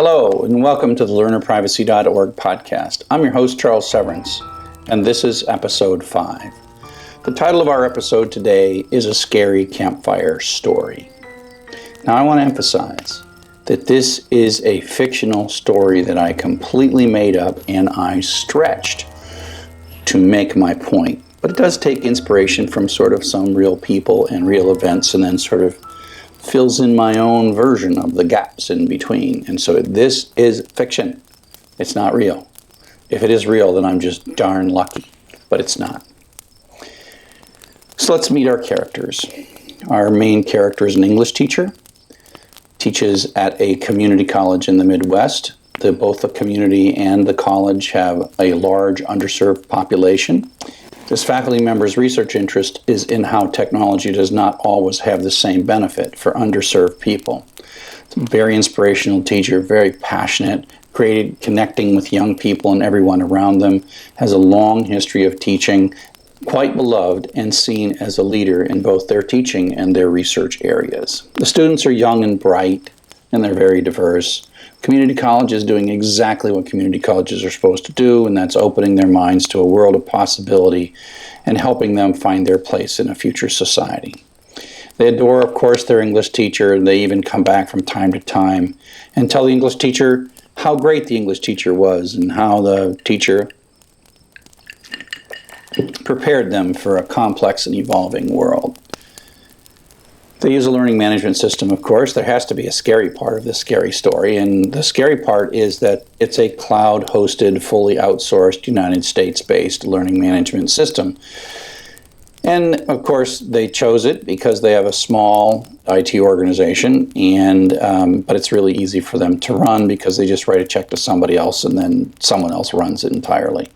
Hello, and welcome to the LearnerPrivacy.org podcast. I'm your host, Charles Severance, and this is episode 5. The title of our episode today is A Scary Campfire Story. Now, I want to emphasize that this is a fictional story that I completely made up and I stretched to make my point. But it does take inspiration from sort of some real people and real events, and then sort of fills in my own version of the gaps in between. And so this is fiction. It's not real. If it is real, then I'm just darn lucky, but it's not. So let's meet our characters. Our main character is an English teacher, teaches at a community college in the Midwest. Both the community and the college have a large underserved population. This faculty member's research interest is in how technology does not always have the same benefit for underserved people. It's a very inspirational teacher, very passionate, connecting with young people and everyone around them, has a long history of teaching, quite beloved and seen as a leader in both their teaching and their research areas. The students are young and bright, and they're very diverse. Community college is doing exactly what community colleges are supposed to do, and that's opening their minds to a world of possibility and helping them find their place in a future society. They adore, of course, their English teacher, and they even come back from time to time and tell the English teacher how great the English teacher was and how the teacher prepared them for a complex and evolving world. They use a learning management system, of course. There has to be a scary part of this scary story, and the scary part is that it's a cloud-hosted, fully outsourced, United States-based learning management system. And, of course, they chose it because they have a small IT organization, but it's really easy for them to run because they just write a check to somebody else and then someone else runs it entirely.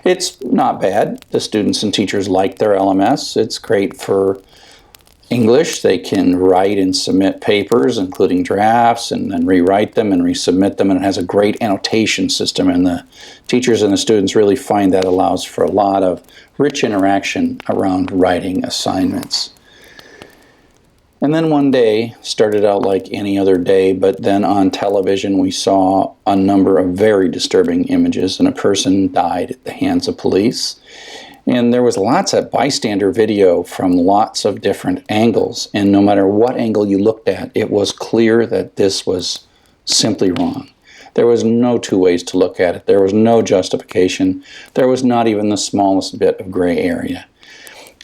It's not bad. The students and teachers like their LMS. It's great for English. They can write and submit papers, including drafts, and then rewrite them and resubmit them, and it has a great annotation system, and the teachers and the students really find that allows for a lot of rich interaction around writing assignments. And then one day started out like any other day, but then on television we saw a number of very disturbing images, and a person died at the hands of police. And there was lots of bystander video from lots of different angles. And no matter what angle you looked at, it was clear that this was simply wrong. There was no two ways to look at it. There was no justification. There was not even the smallest bit of gray area.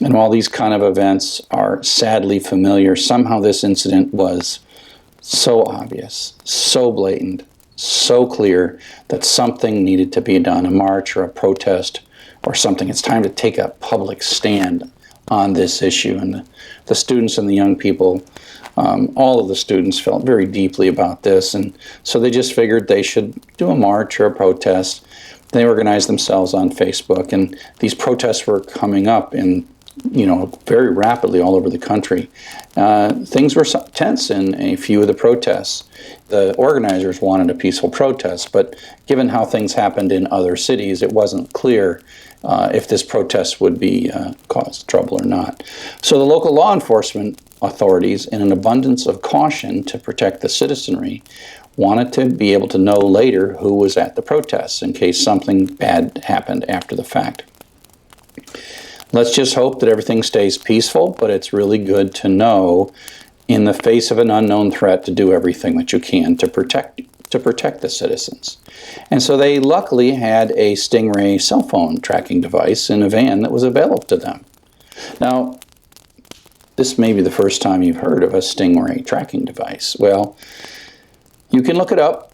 And while these kind of events are sadly familiar, somehow this incident was so obvious, so blatant, so clear that something needed to be done, a march or a protest or something. It's time to take a public stand on this issue. And the students and the young people, all of the students felt very deeply about this. And so they just figured they should do a march or a protest. They organized themselves on Facebook. And these protests were coming up very rapidly all over the country. Things were tense in a few of the protests. The organizers wanted a peaceful protest, but given how things happened in other cities, it wasn't clear if this protest would be cause trouble or not. So the local law enforcement authorities, in an abundance of caution to protect the citizenry, wanted to be able to know later who was at the protests in case something bad happened after the fact. Let's just hope that everything stays peaceful, but it's really good to know in the face of an unknown threat to do everything that you can to protect the citizens. And so they luckily had a Stingray cell phone tracking device in a van that was available to them. Now, this may be the first time you've heard of a Stingray tracking device. Well, you can look it up.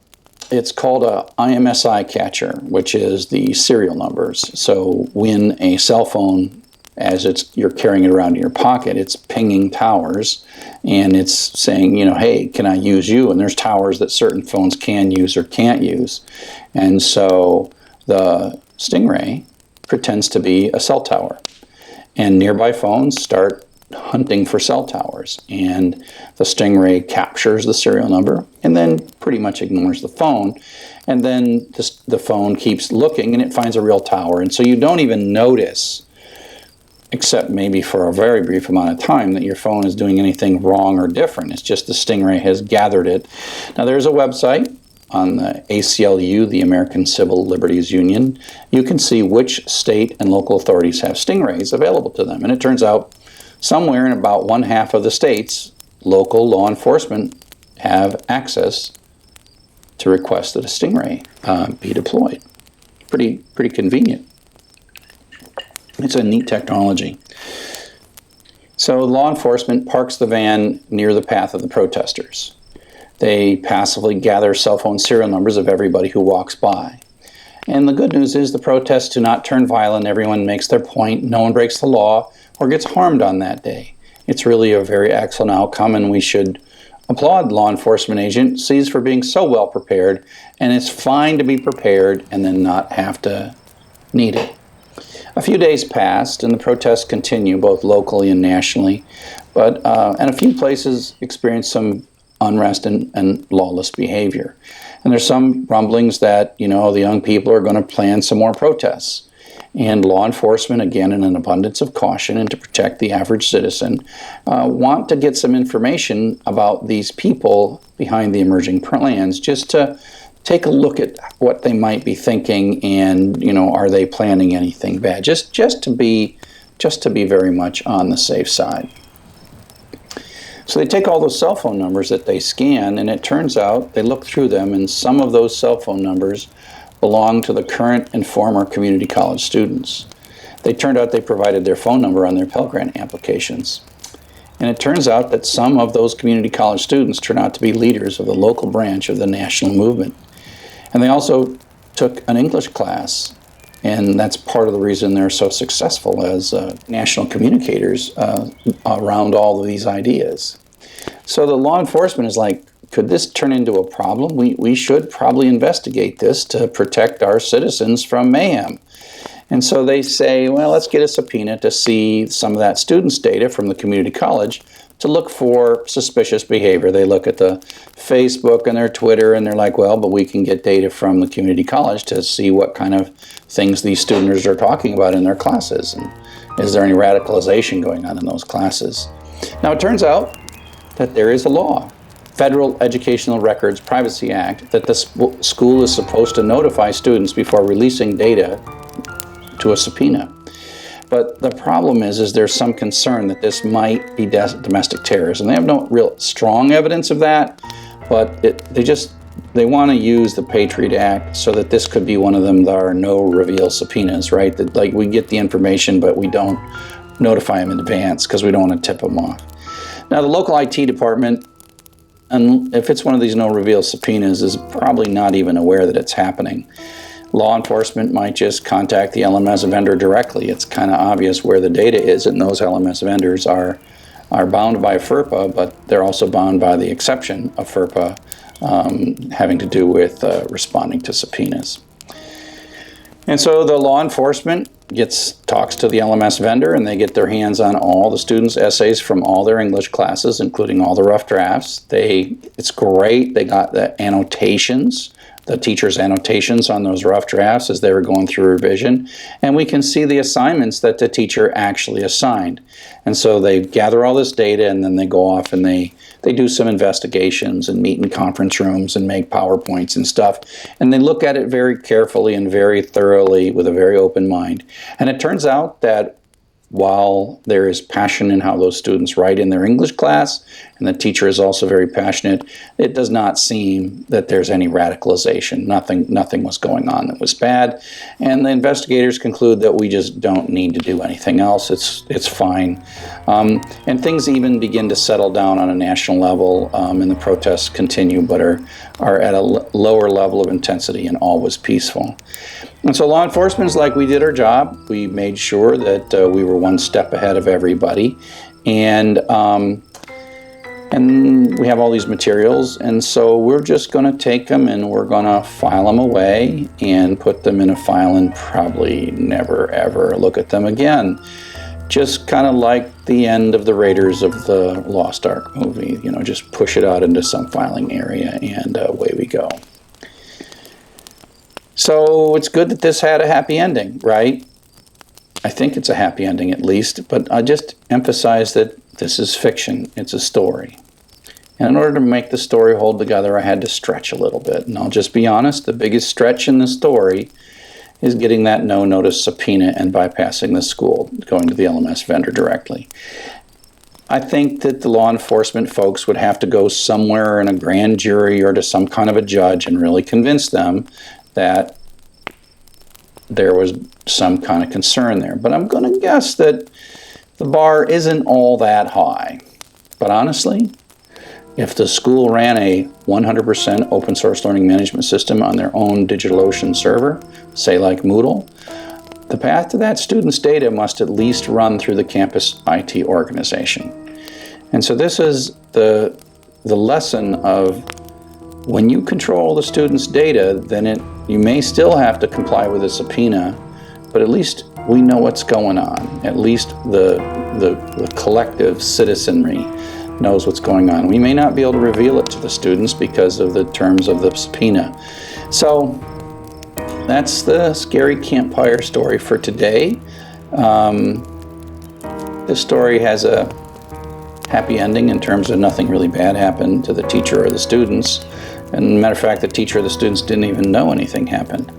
It's called a IMSI catcher, which is the serial numbers. So when a cell phone, you're carrying it around in your pocket, it's pinging towers, and it's saying, hey, can I use you? And there's towers that certain phones can use or can't use. And so the Stingray pretends to be a cell tower. And nearby phones start hunting for cell towers. And the Stingray captures the serial number and then pretty much ignores the phone. And then the phone keeps looking and it finds a real tower. And so you don't even notice, except maybe for a very brief amount of time, that your phone is doing anything wrong or different. It's just the Stingray has gathered it. Now there's a website on the ACLU, the American Civil Liberties Union, you can see which state and local authorities have stingrays available to them. And it turns out somewhere in about 1/2 of the states, local law enforcement have access to request that a stingray be deployed. Pretty convenient. It's a neat technology. So law enforcement parks the van near the path of the protesters. They passively gather cell phone serial numbers of everybody who walks by. And the good news is the protests do not turn violent. Everyone makes their point. No one breaks the law or gets harmed on that day. It's really a very excellent outcome, and we should applaud law enforcement agencies for being so well prepared. And it's fine to be prepared and then not have to need it. A few days passed, and the protests continue both locally and nationally, and a few places experienced some unrest and lawless behavior. And there's some rumblings that, the young people are going to plan some more protests. And law enforcement, again, in an abundance of caution and to protect the average citizen, want to get some information about these people behind the emerging plans, just to take a look at what they might be thinking, and are they planning anything bad? Just to be very much on the safe side. So they take all those cell phone numbers that they scan, and it turns out they look through them, and some of those cell phone numbers belong to the current and former community college students. They turned out they provided their phone number on their Pell Grant applications. And it turns out that some of those community college students turn out to be leaders of the local branch of the national movement. And they also took an English class, and that's part of the reason they're so successful as national communicators around all of these ideas. So the law enforcement is like, could this turn into a problem? We should probably investigate this to protect our citizens from mayhem. And so they say, well, let's get a subpoena to see some of that students' data from the community college to look for suspicious behavior. They look at the Facebook and their Twitter, and they're like, well, but we can get data from the community college to see what kind of things these students are talking about in their classes. And is there any radicalization going on in those classes? Now, it turns out that there is a law, Federal Educational Records Privacy Act, that the school is supposed to notify students before releasing data to a subpoena. But the problem is there's some concern that this might be domestic terrorism. They have no real strong evidence of that, but they want to use the Patriot Act so that this could be one of them that are no reveal subpoenas, right? That like we get the information, but we don't notify them in advance because we don't want to tip them off. Now the local IT department, and if it's one of these no reveal subpoenas, is probably not even aware that it's happening. Law enforcement might just contact the LMS vendor directly. It's kind of obvious where the data is, and those LMS vendors are bound by FERPA, but they're also bound by the exception of FERPA having to do with responding to subpoenas. And so the law enforcement talks to the LMS vendor, and they get their hands on all the students' essays from all their English classes, including all the rough drafts. It's great. They got the annotations, the teacher's annotations on those rough drafts as they were going through revision, and we can see the assignments that the teacher actually assigned. And so they gather all this data, and then they go off and they do some investigations and meet in conference rooms and make PowerPoints and stuff. And they look at it very carefully and very thoroughly with a very open mind. And it turns out that while there is passion in how those students write in their English class, and the teacher is also very passionate, it does not seem that there's any radicalization. Nothing was going on that was bad. And the investigators conclude that we just don't need to do anything else. It's fine. And things even begin to settle down on a national level, and the protests continue, but are at a lower level of intensity and always peaceful. And so law enforcement is like, we did our job. We made sure that we were one step ahead of everybody. And we have all these materials, and so we're just going to take them and we're going to file them away and put them in a file and probably never ever look at them again. Just kind of like the end of the Raiders of the Lost Ark movie, just push it out into some filing area, and away we go. So it's good that this had a happy ending, right? I think it's a happy ending at least, but I just emphasize that this is fiction. It's a story. And in order to make the story hold together, I had to stretch a little bit. And I'll just be honest, the biggest stretch in the story is getting that no-notice subpoena and bypassing the school, going to the LMS vendor directly. I think that the law enforcement folks would have to go somewhere in a grand jury or to some kind of a judge and really convince them that there was some kind of concern there. But I'm going to guess that the bar isn't all that high. But honestly, if the school ran a 100% open source learning management system on their own DigitalOcean server, say like Moodle, the path to that student's data must at least run through the campus IT organization. And so this is the lesson of when you control the student's data, then you may still have to comply with a subpoena, but at least we know what's going on. At least the collective citizenry knows what's going on. We may not be able to reveal it to the students because of the terms of the subpoena. So that's the scary Campfire story for today. This story has a happy ending in terms of nothing really bad happened to the teacher or the students. And matter of fact, the teacher or the students didn't even know anything happened.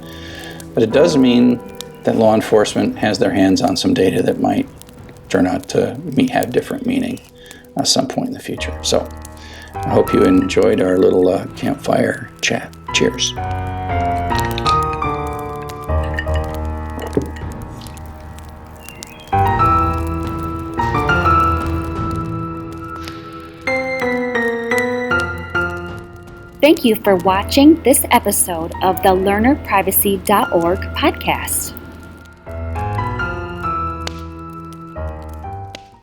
But it does mean that law enforcement has their hands on some data that might turn out to have different meaning at some point in the future. So I hope you enjoyed our little campfire chat. Cheers. Thank you for watching this episode of the LearnerPrivacy.org podcast.